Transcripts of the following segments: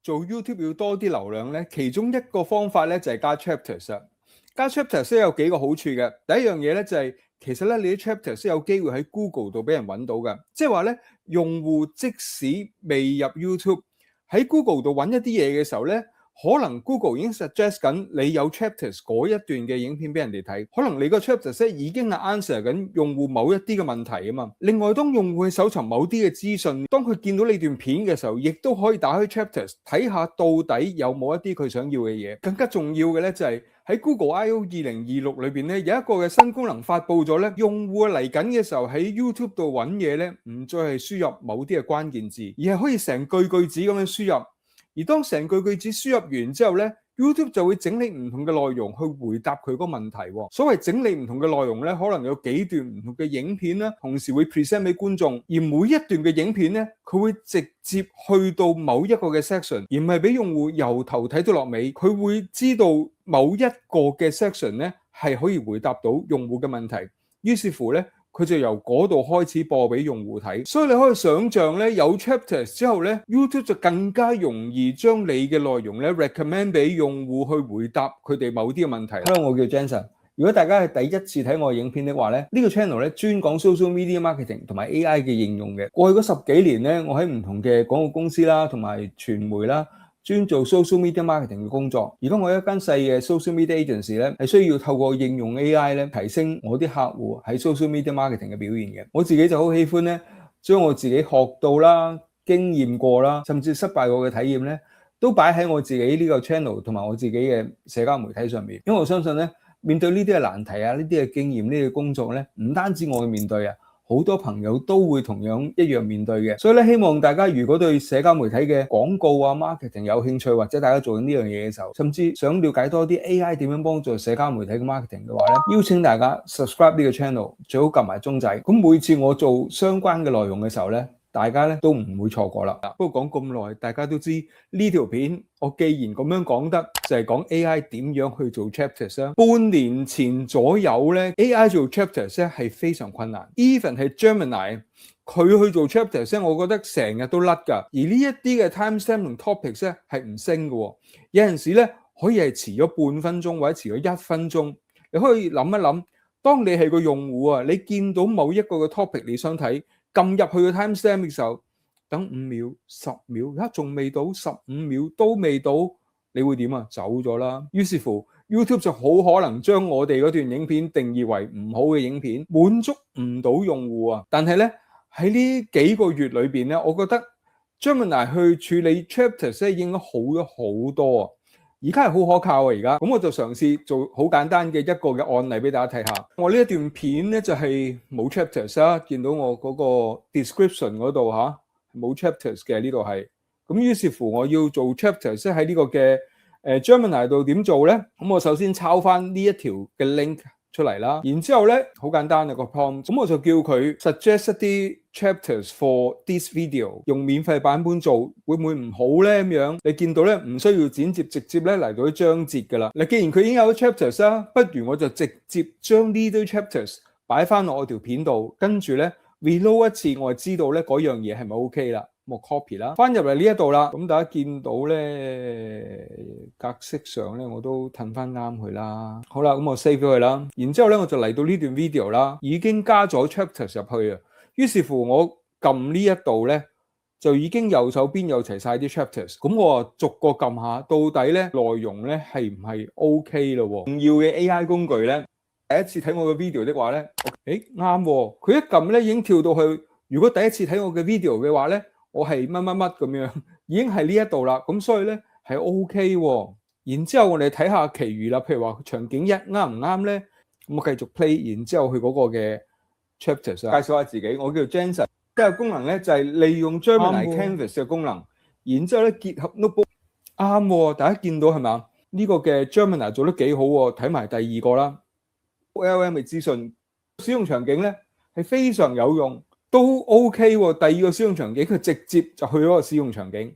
做 YouTube 要多啲流量咧，其中一個方法咧就係加 chapters 啦。加 chapters 咧有幾個好處嘅。第一樣嘢咧就係其實咧你啲 chapters 有機會喺 Google 度俾人揾到嘅，即係話咧用戶即使未入 YouTube 喺 Google 度揾一啲嘢嘅時候咧，可能 Google 已經 suggest 緊你有 chapters 嗰一段嘅影片俾人哋睇，可能你個 chapters 已經係 answer 緊用戶某一啲嘅問題啊嘛。另外，當用戶去搜尋某啲嘅資訊，當佢見到你段片嘅時候，亦都可以打開 chapters 睇下到底有冇一啲佢想要嘅嘢。更加重要嘅咧就係喺 Google I/O 2026裏邊咧有一個嘅新功能發布咗咧，用戶嚟緊嘅時候喺 YouTube 度揾嘢咧，唔再係輸入某啲嘅關鍵字，而係可以成句句子咁樣輸入。而當成句句子輸入完之後咧 ，YouTube 就會整理唔同嘅內容去回答佢個問題。所謂整理唔同嘅內容咧，可能有幾段唔同嘅影片啦，同時會 present 俾觀眾。而每一段嘅影片咧，佢會直接去到某一個嘅 section， 而唔係俾用戶由頭睇到落尾。佢會知道某一個嘅 section 咧係可以回答到用戶嘅問題。於是乎咧，佢就由嗰度開始播俾用戶睇，所以你可以想象咧，有 chapters 之後咧 ，YouTube 就更加容易將你嘅內容咧 recommend 俾用戶去回答佢哋某啲嘅問題。Hello， 我叫 Jensen。如果大家係第一次睇我嘅影片的話咧，呢個 channel 咧專講 social media marketing 同埋 AI 嘅應用嘅。過去嗰10幾年咧，我喺唔同嘅廣告公司啦，同埋傳媒啦，專做 social media marketing 嘅工作。而家我一間細嘅 social media agency 咧，係需要透過應用 AI 咧，提升我啲客戶喺 social media marketing 嘅表現嘅。我自己就好喜歡咧，將我自己學到啦、經驗過啦，甚至失敗過嘅體驗咧，都擺喺我自己呢個 channel 同埋我自己嘅社交媒體上面。因為我相信咧，面對呢啲嘅難題啊、呢啲嘅經驗、呢啲嘅工作咧，唔單止我去面對啊，好多朋友都會同樣一樣面對嘅。所以咧，希望大家如果對社交媒體嘅廣告啊、marketing 有興趣，或者大家做緊呢樣嘢嘅時候，甚至想了解多啲 AI 點樣幫助社交媒體嘅 marketing 嘅話咧，邀請大家 subscribe 呢個 channel， 最好撳埋鐘仔。咁每次我做相關嘅內容嘅時候咧，大家咧都唔會錯過啦。不過講咁耐，大家都知呢條片我既然咁樣講得，就係講 AI 點樣去做 chapters 啦。半年前左右咧 ，AI 做 chapters 咧係非常困難。Even 係 Gemini 佢去做 chapters 咧，我覺得成日都甩㗎。而呢一啲嘅 timestamp 同 topics 咧係唔升嘅。有陣時咧可以係遲咗半分鐘或者遲咗1分鐘。你可以諗一諗，當你係個用戶啊，你見到某一個嘅 topic 你想睇，撳入去個 timestamp 嘅時候，等5秒、10秒，而家仲未到15秒都未到，你會點啊？走咗啦。於是乎 YouTube 就好可能將我哋嗰段影片定義為唔好嘅影片，滿足唔到用戶啊。但係咧喺呢幾個月裏邊咧，我覺得 Gemini 去處理 chapters 咧已經好咗好多啊。而家係好可靠啊！而家咁我就嘗試做好簡單嘅一個嘅案例俾大家睇下。我呢一段片咧就係冇 chapters 啦，見到我嗰個 description 嗰度嚇冇 chapters 嘅，呢度係。咁於是乎我要做 chapters 喺呢個嘅Gemini 度點做咧？咁我首先抄翻呢一條嘅 link 出嚟啦，然之後咧好簡單嘅個 prompt，咁我就叫佢 suggest 一啲 chapters for this video， 用免費版本做會唔會唔好咧？咁樣你見到咧唔需要剪接，直接咧嚟到啲章節噶啦。嗱，既然佢已經有 chapters 啦，不如我就直接將呢堆 chapters 擺翻落我條片度，跟住咧 reload 一次，我就知道咧嗰樣嘢係咪 OK 啦。我 copy 啦，翻入嚟呢一度啦，咁大家見到咧格式上咧我都褪翻啱佢啦。好啦，咁我 save 咗佢啦，然之後咧我就嚟到呢段 video 啦，已經加咗 chapters 入去啊。於是乎我撳呢一度咧，就已經右手邊有齊晒啲 chapters。咁我啊逐個撳下，到底咧內容咧係唔係 OK 咯？重要嘅 AI 工具咧，第一次睇我嘅 video 的話咧，誒啱喎，佢一撳咧已經跳到去。如果第一次睇我嘅 video 嘅話咧，我係乜乜乜咁樣，已經係呢一度啦。咁所以咧係 OK 喎。然之後我哋睇下其餘啦，譬如話場景1啱唔啱咧？咁我繼續 play， 然之後去嗰個嘅 chapters 介紹下自己，我叫 Jensen。第一個功能咧就係利用 Gemini Canvas 嘅功能，然之後咧結合 notebook， 啱喎。大家見到係咪？呢個嘅 Gemini 做得幾好喎。睇埋第二個啦 ，OLM 嘅資訊使用場景咧係非常有用。都 OK 喎，第二個使用場景佢直接就去咗個使用場景，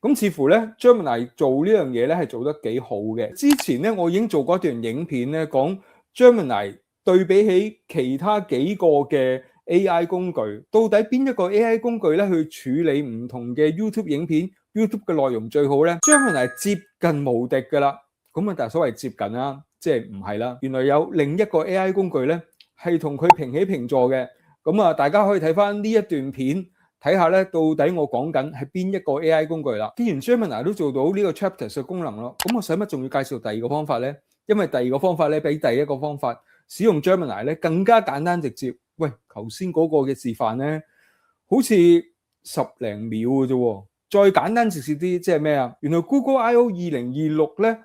咁似乎咧 Gemini 做呢樣嘢咧係做得幾好嘅。之前咧我已經做過一段影片咧，講 Gemini 對比起其他幾個嘅 AI 工具，到底邊一個 AI 工具咧去處理唔同嘅 YouTube 影片 YouTube 嘅內容最好咧？Gemini 接近無敵噶啦，咁啊但係所謂接近啦，即係唔係啦。原來有另一個 AI 工具咧，係同佢平起平坐嘅。咁啊，大家可以睇翻呢一段片，睇下咧到底我講緊係邊一個 AI 工具啦。既然 Gemini 都做到呢個 Chapters 嘅功能咯，咁我使乜仲要介紹第二個方法咧？因為第二個方法咧比第一個方法使用 Gemini 咧更加簡單直接。喂，頭先嗰個嘅示範咧，好似10零秒嘅啫。再簡單直接啲，即係咩啊？原來 Google I/O 2026咧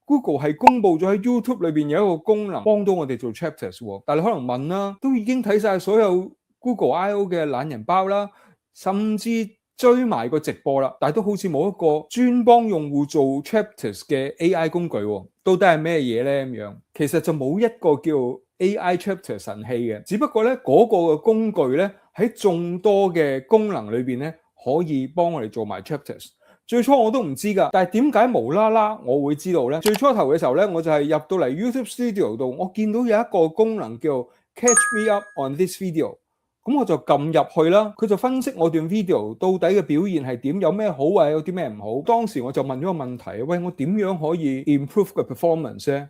，Google 係公佈咗喺 YouTube 裏邊有一個功能，幫到我哋做 Chapters 喎。但係你可能問啦，都已經睇晒所有 Google I/O 嘅懶人包啦，甚至追埋個直播啦，但係都好似冇一個專幫用戶做 Chapters 嘅 AI 工具喎。到底係咩嘢咧？咁樣其實就冇一個叫 AI Chapter 神器嘅，只不過咧嗰個嘅工具咧喺眾多嘅功能裏邊咧，可以幫我哋做埋 Chapters。最初我都唔知㗎，但係點解無啦啦我會知道咧？最初頭嘅時候咧，我就係入到嚟 YouTube Studio 度，我見到有一個功能叫 Catch Me Up on This Video， 咁我就撳入去啦，佢就分析我段 video 到底嘅表現係點，有咩好啊，有啲咩唔好。當時我就問咗個問題，喂，我點樣可以 improve 個 performance 咧？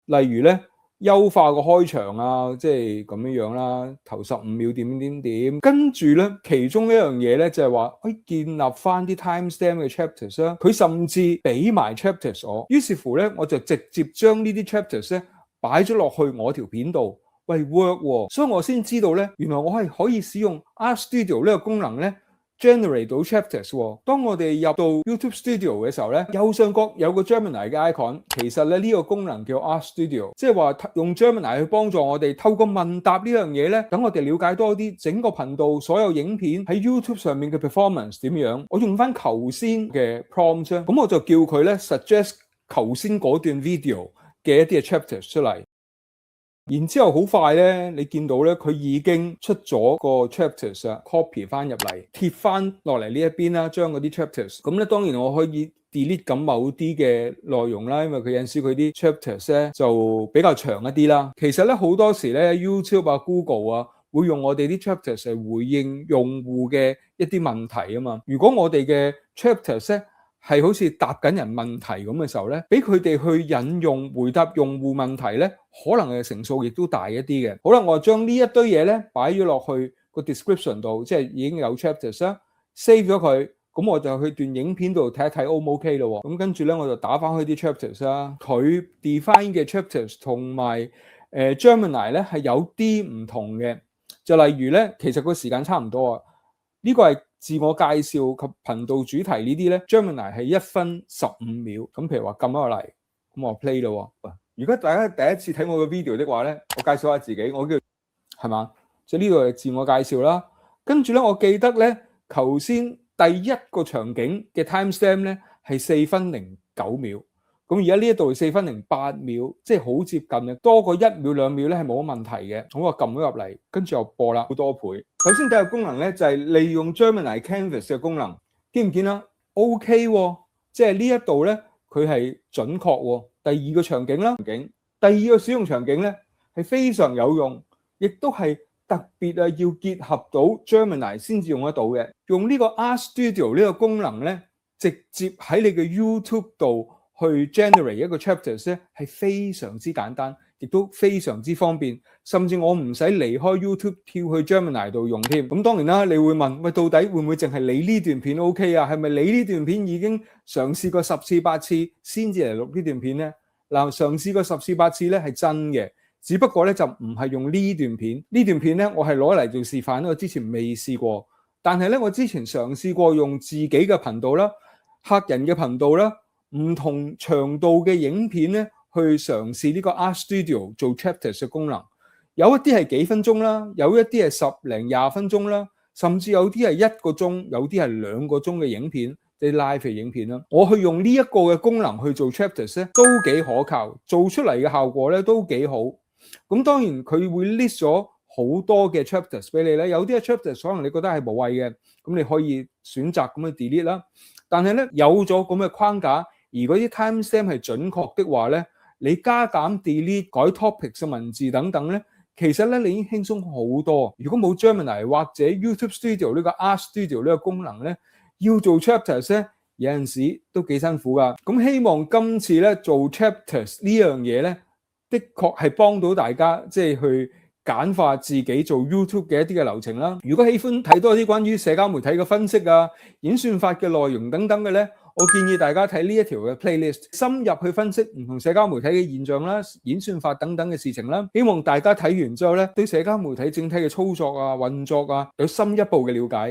例如咧，優化個開場啊，即係咁樣啦，頭15秒點點點，跟住咧，其中一樣嘢咧就係話，建立翻啲 timestamp 嘅 chapters 啦。佢甚至俾埋 chapters 我，於是乎咧，我就直接將呢啲 chapters 咧擺咗落去我條片度，喂 work 喎，所以我先知道咧，原來我係可以使用 Art Studio 呢個功能咧。generate 到 chapters 喎。當我哋入到 YouTube Studio 嘅時候咧，右上角有個 Gemini 嘅 icon， 其實咧呢個功能叫 Art Studio， 即係話用 Gemini 去幫助我哋透過問答呢樣嘢咧，等我哋了解多啲整個頻道所有影片喺 YouTube 上面嘅 performance 點樣。我用翻頭先嘅 prompt 啫，咁我就叫佢咧 suggest 頭先嗰段 video 嘅一啲嘅 chapters 出嚟。然之後好快咧，你見到咧佢已經出咗個 chapters 啊 ，copy 翻入嚟，貼翻落嚟呢一邊啦，將嗰啲 chapters。咁咧當然我可以 delete 緊某啲嘅內容啦，因為佢有陣時佢啲 chapters 咧就比較長一啲啦。其實咧好多時咧 YouTube 啊、Google 啊會用我哋啲 chapters 嚟回應用戶嘅一啲問題啊嘛。如果我哋嘅 chapters 咧係好似答緊人問題咁嘅時候咧，俾佢哋去引用回答用戶問題咧，可能嘅成數亦都大一啲嘅。好啦，我將呢一堆嘢咧擺咗落去個 description 度，即係已經有 chapters 啦 ，save 咗佢。咁我就去段影片度睇一睇 O 唔 OK 咯。咁跟住咧我就打翻去啲 chapters 啦。佢 define 嘅 chapters 同埋Gemini 咧係有啲唔同嘅。就例如咧，其實個時間差唔多啊。呢個係自我介紹及頻道主題呢啲咧 ，Gemini 係1分15秒。咁譬如話撳咗落嚟，咁我 play 咯。如果大家第一次睇我嘅 video 的話咧，我介紹下自己，我叫係嘛，即係呢度係自我介紹啦。跟住咧，我記得咧，頭先第一個場景嘅 timestamp 咧係4分09秒。咁而家呢一度4分08秒，即係好接近嘅，多過1秒2秒咧係冇乜問題嘅。咁我撳咗入嚟，跟住又播啦，好多倍。首先第一個功能咧就係利用 Gemini Canvas 嘅功能，見唔見啦 ？OK 喎，即係呢一度咧佢係準確喎。第二個場景啦，第二個使用場景咧係非常有用，亦都係特別啊要結合到 Gemini 先至用得到嘅。用呢個 Art Studio 呢個功能咧，直接喺你嘅 YouTube 度去 generate 一個 chapters 咧係非常之簡單，亦都非常之方便，甚至我唔使離開 YouTube 跳去 Gemini 度用添。咁當然啦，你會問，喂，到底會唔會淨係你呢段片 OK 啊？係咪你呢段片已經嘗試過10次8次先至嚟錄呢段片咧？嗱，嘗試過10次8次咧係真嘅，只不過咧就唔係用呢段片。呢段片咧我係攞嚟做示範，我之前未試過。但係咧我之前嘗試過用自己嘅頻道啦、客人嘅頻道啦、唔同長度嘅影片咧，去嘗試呢個 Art Studio 做 chapters 嘅功能。有一啲係幾分鐘啦，有一啲係10零20分鐘啦，甚至有啲係1個鐘，有啲係2個鐘嘅影片，即係 live 嘅影片啦。我去用呢一個嘅功能去做 chapters 咧，都幾可靠，做出嚟嘅效果咧都幾好。咁當然佢會 list 咗好多嘅 chapters 俾你咧，有啲嘅 chapters 可能你覺得係無謂嘅，咁你可以選擇咁去 delete 啦。但係咧有咗咁嘅框架。而嗰啲 timestamp 係準確的話咧，你加減 delete 改 topics 嘅文字等等咧，其實咧你已經輕鬆好多。如果冇 Gemini 或者 YouTube Studio 呢個 Art Studio 呢個功能咧，要做 chapters 咧，有陣時都幾辛苦噶。咁希望今次咧做 chapters 呢樣嘢咧，的確係幫到大家，即係去簡化自己做 YouTube 嘅一啲嘅流程啦。如果喜歡睇多啲關於社交媒體嘅分析啊、演算法嘅內容等等嘅咧，我建議大家睇呢一條嘅 playlist， 深入去分析唔同社交媒體嘅現象啦、演算法等等嘅事情啦。希望大家睇完之後咧，對社交媒體整體嘅操作啊、運作啊有深一步嘅了解。